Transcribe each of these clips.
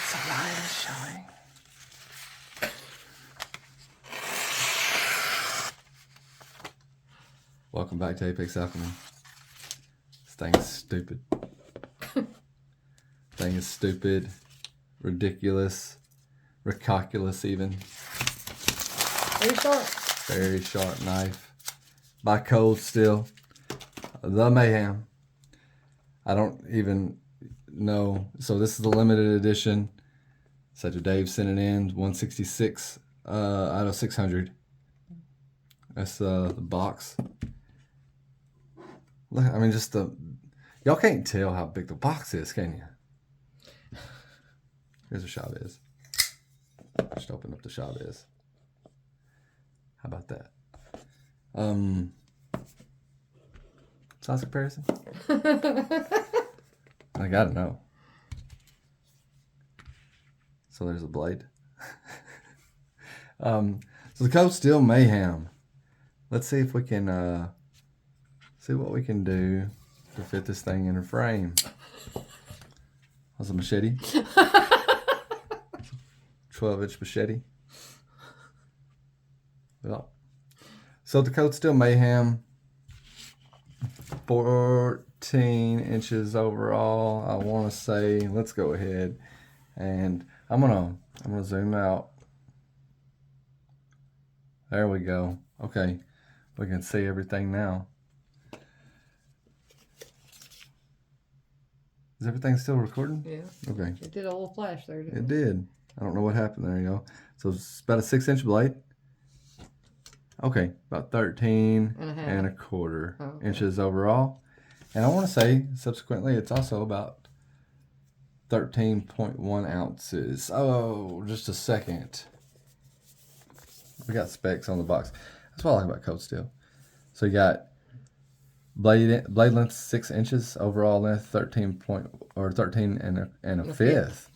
So light and shiny. Welcome back to Apex Alchemy. This thing is stupid. Thing is stupid, ridiculous, recalculous even. Very sharp. Very sharp knife. By Cold Steel. The Mayhem. I don't even know. So this is the limited edition. So Dave sent it in. 166 out of 600. That's the box. Look, I mean, just the... Y'all can't tell how big the box is, can you? Here's what shop is. Just open up the shop is. How about that? Size comparison? I gotta know. So there's a blade. So the Cold Steel Mayhem. Let's see if we can see what we can do to fit this thing in a frame. That's a machete. 12-inch machete. Well, so the Cold Steel Mayhem, 14 inches overall. I want to say, let's go ahead and I'm gonna zoom out. There we go. Okay, we can see everything now. Is everything still recording? Yeah. Okay. It did a little flash there, didn't it? It did. I don't know what happened. There you go. So it's about a 6-inch blade. Okay, about 13 and a quarter inches overall. And I want to say, subsequently, it's also about 13.1 ounces. Oh, just a second. We got specs on the box. That's what I like about Cold Steel. So you got blade length 6 inches, overall length 13 and a fifth.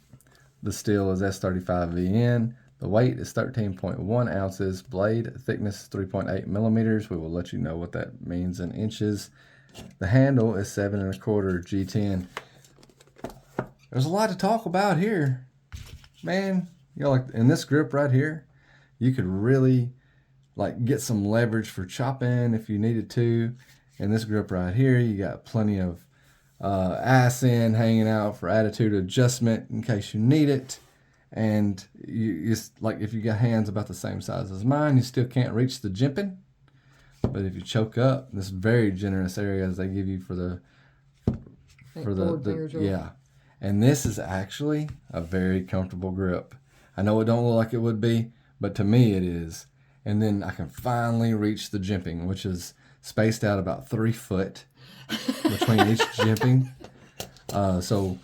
The steel is S35VN. The weight is 13.1 ounces. Blade thickness 3.8 millimeters. We will let you know what that means in inches. The handle is 7 1/4 G10. There's a lot to talk about here, man. You know, like in this grip right here, you could really like get some leverage for chopping if you needed to. In this grip right here, you got plenty of ass end hanging out for attitude adjustment in case you need it. And you like if you got hands about the same size as mine, you still can't reach the jimping. But if you choke up, this very generous area as they give you for the yeah. And this is actually a very comfortable grip. I know it don't look like it would be, but to me it is. And then I can finally reach the jimping, which is spaced out about 3 foot between each jimping. So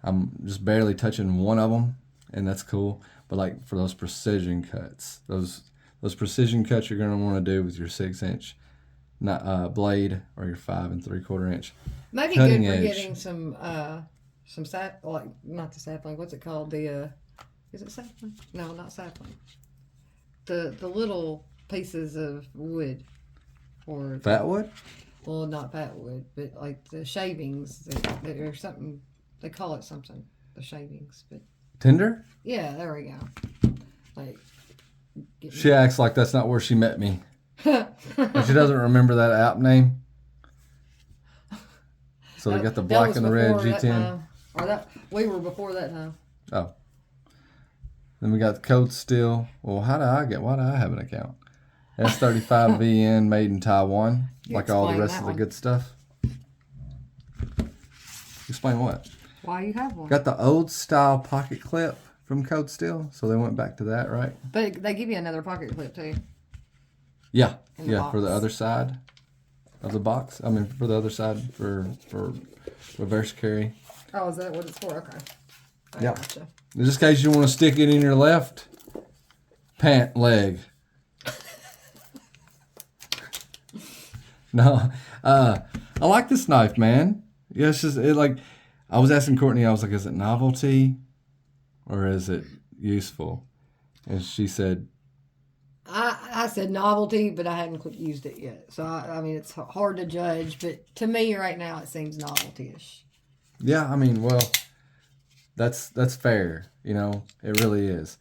I'm just barely touching one of them, and that's cool. But like for those precision cuts, those precision cuts you're gonna want to do with your 6-inch blade or your 5 3/4 inch. Maybe good for getting some sap, like not the sapling. What's it called? The is it sapling? No, not sapling. The little pieces of wood. Or fat wood? Well, not fat wood, but like the shavings. Or something. They call it something. The shavings, but tinder? Yeah, there we go. Like she acts like that's not where she met me. And she doesn't remember that app name. So they got the black and the red G10. We were before that time. Oh. Then we got the Cold Steel. Well, why do I have an account? S35VN made in Taiwan, like all the rest of the good stuff. Explain what? Why you have one? Got the old style pocket clip from Cold Steel, so they went back to that, right? But they give you another pocket clip too. Yeah, for the other side of the box. I mean, for the other side for reverse carry. Oh, is that what it's for? Okay. Yeah. Gotcha. Just in case you want to stick it in your left pant leg. No, I like this knife, man. Yeah, it's just like I was asking Courtney. I was like, "Is it novelty, or is it useful?" And she said, "I said novelty, but I hadn't used it yet. So I mean, it's hard to judge. But to me, right now, it seems novelty-ish." Yeah, I mean, well, that's fair. You know, it really is.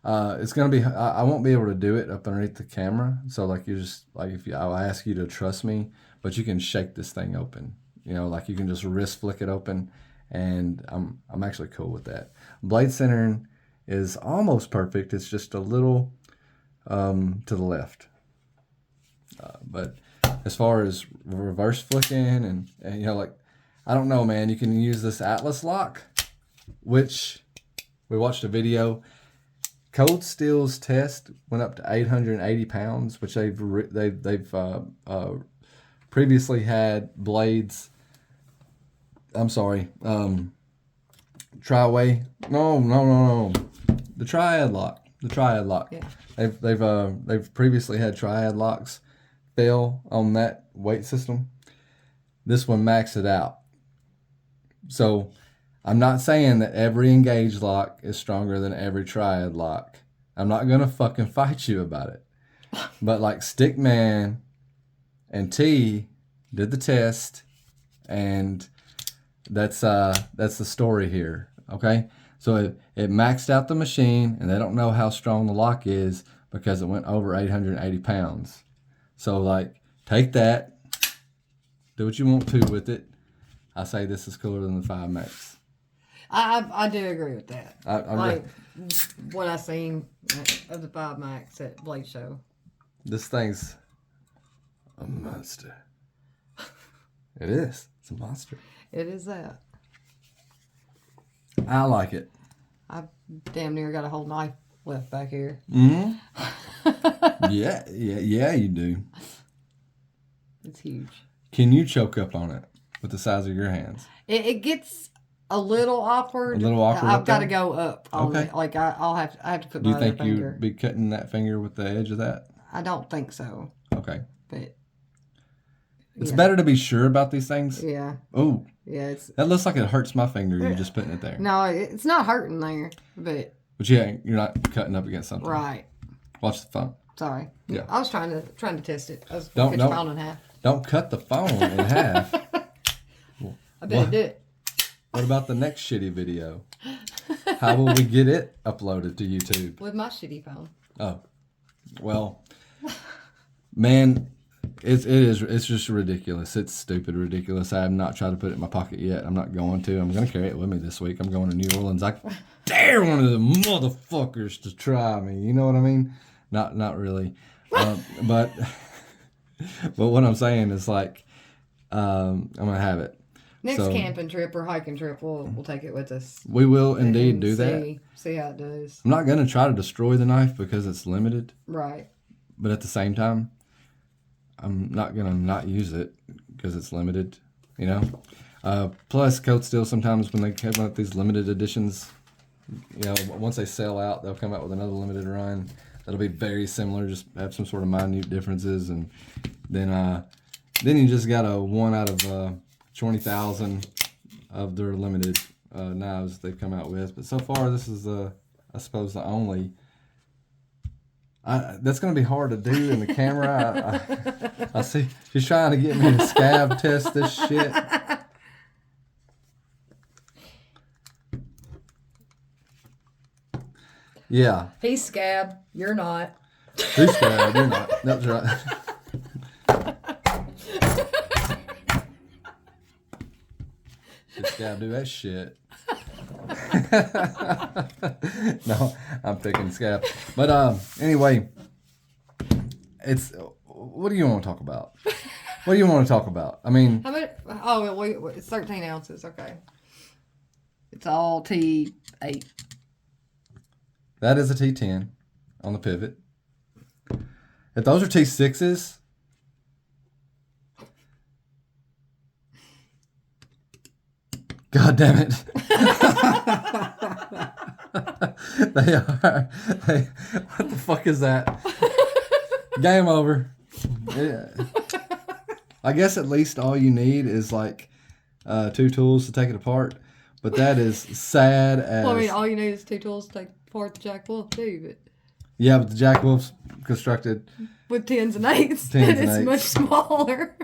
It's gonna be. I won't be able to do it up underneath the camera. So like you just like if you, I'll ask you to trust me, but you can shake this thing open. You know, like you can just wrist flick it open, and I'm actually cool with that. Blade centering is almost perfect. It's just a little to the left. But as far as reverse flicking and you know, like I don't know, man. You can use this Atlas lock, which we watched a video. Cold Steel's test went up to 880 pounds, which they've previously had blades. I'm sorry, Triway. No. The Triad lock. Yeah. They've previously had Triad locks fail on that weight system. This one maxed it out. So I'm not saying that every Engage lock is stronger than every Triad lock. I'm not gonna fucking fight you about it. But like Stickman and Tee did the test, and that's the story here. Okay, so it maxed out the machine, and they don't know how strong the lock is because it went over 880 pounds. So like, take that, do what you want to with it. I say this is cooler than the 5 Max. I do agree with that. I'm what I seen of the 5 Max at Blade Show. This thing's a monster. It is. It's a monster. It is that. I like it. I damn near got a whole knife left back here. Mm-hmm. yeah, you do. It's huge. Can you choke up on it with the size of your hands? It gets a little awkward. I've got to go up on okay. it. Like I have to put my my other finger. Do you think you'd be cutting that finger with the edge of that? I don't think so. Okay. But it's better to be sure about these things. Yeah. Oh. Yeah, that looks like it hurts my finger. You're just putting it there. No, it's not hurting there, but yeah, you're not cutting up against something. Right. Watch the phone. Sorry. Yeah. I was trying to test it. I was don't the phone in half. Don't cut the phone in half. I better do it. What about the next shitty video? How will we get it uploaded to YouTube? With my shitty phone. Oh, well, man, it's just ridiculous. It's stupid ridiculous. I have not tried to put it in my pocket yet. I'm not going to. I'm going to carry it with me this week. I'm going to New Orleans. I dare one of the motherfuckers to try me. You know what I mean? Not really. But what I'm saying is like, I'm going to have it. Next camping trip or hiking trip, we'll take it with us. We will indeed do that. See how it does. I'm not going to try to destroy the knife because it's limited. Right. But at the same time, I'm not going to not use it because it's limited, you know. Plus, Cold Steel, sometimes when they come out with these limited editions, you know, once they sell out, they'll come out with another limited run. That'll be very similar, just have some sort of minute differences. And then you just got a 1 out of 20,000 of their limited knives they've come out with. But so far, this is, I suppose, the only. That's going to be hard to do in the camera. I see she's trying to get me to scab test this shit. Yeah. He's scab. You're not. Who's scab? You're not. That's right. Scab do that shit. No, I'm picking scab. But anyway, what do you want to talk about? What do you want to talk about? I mean, how much? Oh, it's 13 ounces. Okay, it's all T8. That is a T10 on the pivot. If those are T6s. God damn it. They are. What the fuck is that? Game over. Yeah. I guess at least all you need is like 2 tools to take it apart. But that is sad as... Well, I mean, all you need is 2 tools to take apart the Jack Wolf too. But... Yeah, but the Jack Wolf's constructed... with 10s and 8s. And it's much smaller.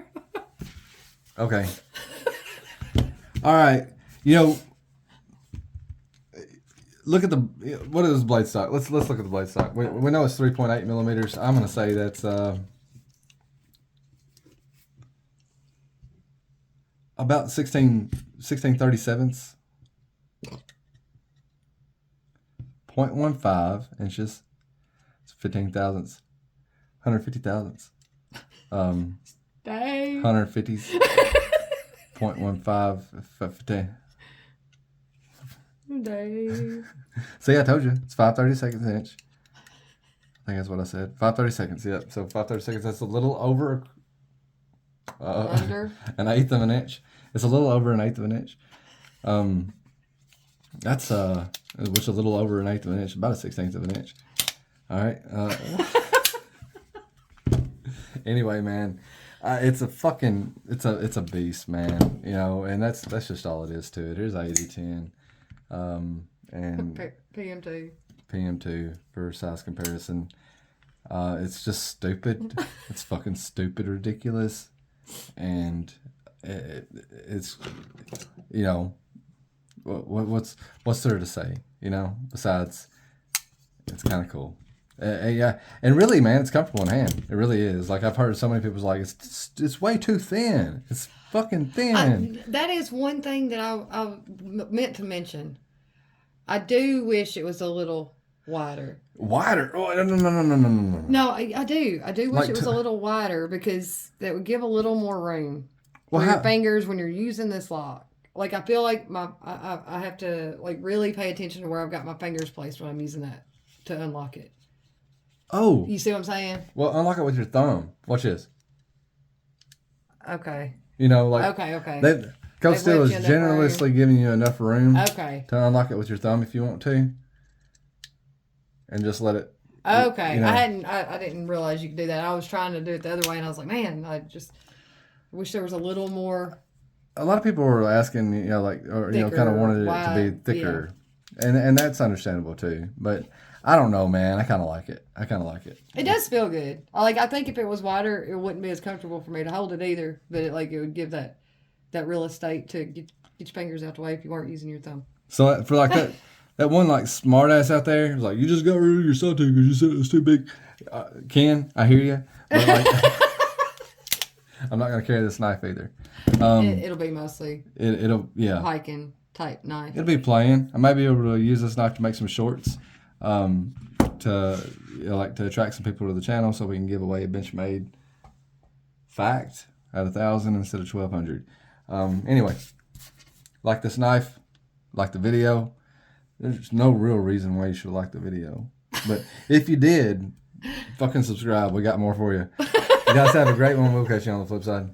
Okay. All right. You know, look at what is blade stock? Let's look at the blade stock. We know it's 3.8 millimeters. I'm gonna say that's about 16/37. 0.15 inches. It's 15 thousandths. 150 thousandths. Dang. 150s. 0.15. 15. Dang. See, I told you. It's 5/32 inch. I think that's what I said. 5/32. Yep. So 5/32. That's a little over Under an eighth of an inch. It's a little over an eighth of an inch. That's which is a little over an eighth of an inch, about a 16th of an inch. All right. Anyway, man, it's a beast, man. You know, and that's just all it is to it. Here's 80/10, and PM2 for size comparison. It's just stupid. It's fucking stupid, ridiculous, and it's you know. What's there to say, you know, besides it's kind of cool. Yeah, and really, man, it's comfortable in hand. It really is. Like, I've heard so many people's like, it's way too thin. It's fucking thin. That is one thing that I meant to mention. I do wish it was a little wider. Wider? Oh, no. No, I do. I do wish it was a little wider, because that would give a little more room for your fingers when you're using this lock. Like, I feel like I have to, like, really pay attention to where I've got my fingers placed when I'm using that to unlock it. Oh. You see what I'm saying? Well, unlock it with your thumb. Watch this. Okay. You know, like... Okay. Cold Steel is generously giving you enough room to unlock it with your thumb if you want to. And just let it... Okay. You know. I didn't realize you could do that. I was trying to do it the other way, and I was like, man, I just wish there was a little more... A lot of people were asking, you know, like, or, you know, kind of wanted it to be thicker. Yeah. And that's understandable, too. But I don't know, man. I kind of like it. It does feel good. I think if it was wider, it wouldn't be as comfortable for me to hold it either. But it would give that real estate to get your fingers out the way if you weren't using your thumb. So for like that one like smart ass out there, like, you just got rid of your saute because you said it was too big. Ken, I hear you. But like, I'm not gonna carry this knife either. It'll be mostly it'll hiking type knife. It'll be playing. I might be able to use this knife to make some shorts, to attract some people to the channel, so we can give away a Benchmade fact at 1,000 instead of 1,200. Anyway, like this knife, like the video. There's no real reason why you should like the video, but if you did, fucking subscribe. We got more for you. You guys have a great one. We'll catch you on the flip side.